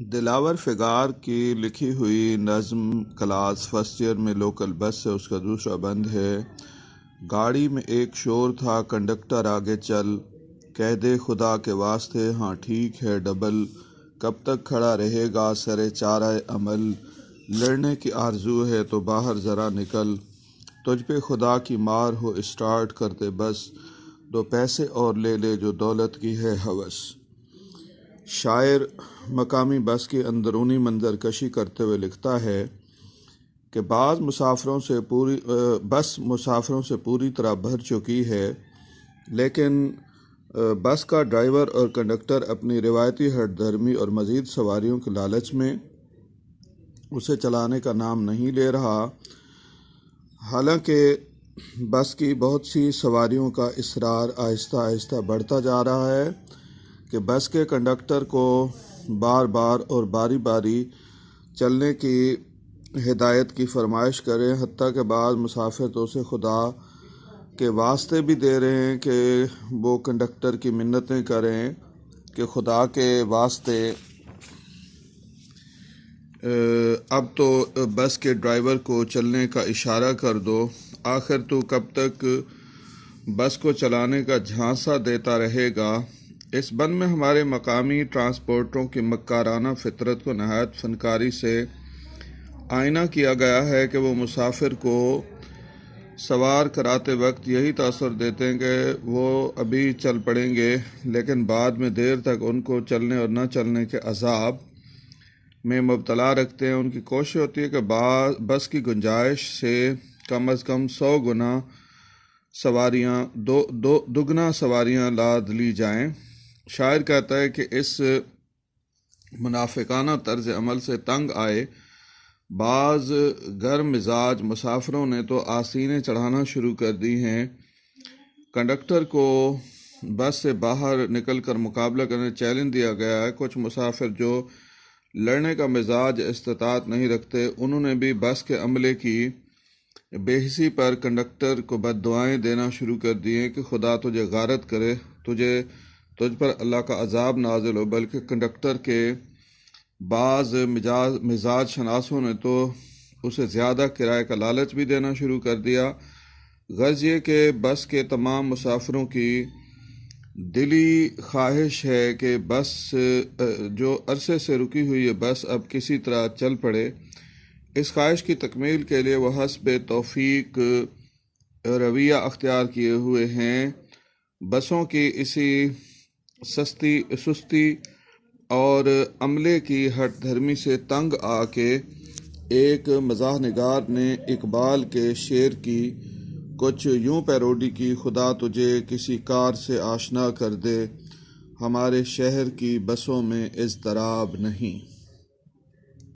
دلاور فگار کی لکھی ہوئی نظم کلاس فرسٹ ایئر میں لوکل بس سے اس کا دوسرا بند ہے۔ گاڑی میں ایک شور تھا، کنڈکٹر آگے چل، کہہ دے خدا کے واسطے ہاں ٹھیک ہے ڈبل، کب تک کھڑا رہے گا سرے چارہ عمل، لڑنے کی آرزو ہے تو باہر ذرا نکل، تجھ پہ خدا کی مار ہو اسٹارٹ کر دے بس، دو پیسے اور لے لے جو دولت کی ہے ہوس۔ شاعر مقامی بس کی اندرونی منظر کشی کرتے ہوئے لکھتا ہے کہ بس مسافروں سے پوری طرح بھر چکی ہے، لیکن بس کا ڈرائیور اور کنڈکٹر اپنی روایتی ہٹ دھرمی اور مزید سواریوں کے لالچ میں اسے چلانے کا نام نہیں لے رہا۔ حالانکہ بس کی بہت سی سواریوں کا اصرار آہستہ آہستہ بڑھتا جا رہا ہے کہ بس کے کنڈکٹر کو بار بار اور باری باری چلنے کی ہدایت کی فرمائش کریں، حتیٰ کہ بعض مسافر تو اسے خدا کے واسطے بھی دے رہے ہیں کہ وہ کنڈکٹر کی منتیں کریں کہ خدا کے واسطے اب تو بس کے ڈرائیور کو چلنے کا اشارہ کر دو، آخر تو کب تک بس کو چلانے کا جھانسا دیتا رہے گا۔ اس بند میں ہمارے مقامی ٹرانسپورٹروں کی مکارانہ فطرت کو نہایت فنکاری سے آئینہ کیا گیا ہے کہ وہ مسافر کو سوار کراتے وقت یہی تاثر دیتے ہیں کہ وہ ابھی چل پڑیں گے، لیکن بعد میں دیر تک ان کو چلنے اور نہ چلنے کے عذاب میں مبتلا رکھتے ہیں۔ ان کی کوشش ہوتی ہے کہ بس کی گنجائش سے کم از کم 100 گنا سواریاں دگنا سواریاں لاد لی جائیں۔ شاعر کہتا ہے کہ اس منافقانہ طرز عمل سے تنگ آئے بعض گرم مزاج مسافروں نے تو آستینیں چڑھانا شروع کر دی ہیں۔ کنڈکٹر کو بس سے باہر نکل کر مقابلہ کرنے چیلنج دیا گیا ہے۔ کچھ مسافر جو لڑنے کا مزاج استطاعت نہیں رکھتے، انہوں نے بھی بس کے عملے کی بے حسی پر کنڈکٹر کو بد دعائیں دینا شروع کر دی ہیں کہ خدا تجھے غارت کرے، تجھ پر اللہ کا عذاب نازل ہو۔ بلکہ کنڈکٹر کے بعض مزاج شناسوں نے تو اسے زیادہ کرائے کا لالچ بھی دینا شروع کر دیا۔ غرض یہ کہ بس کے تمام مسافروں کی دلی خواہش ہے کہ بس جو عرصے سے رکی ہوئی ہے بس اب کسی طرح چل پڑے۔ اس خواہش کی تکمیل کے لیے وہ حسب توفیق رویہ اختیار کیے ہوئے ہیں۔ بسوں کی اسی سستی اور عملے کی ہٹ دھرمی سے تنگ آ کے ایک مزاح نگار نے اقبال کے شعر کی کچھ یوں پیروڈی کی: خدا تجھے کسی کار سے آشنا کر دے، ہمارے شہر کی بسوں میں اضطراب نہیں۔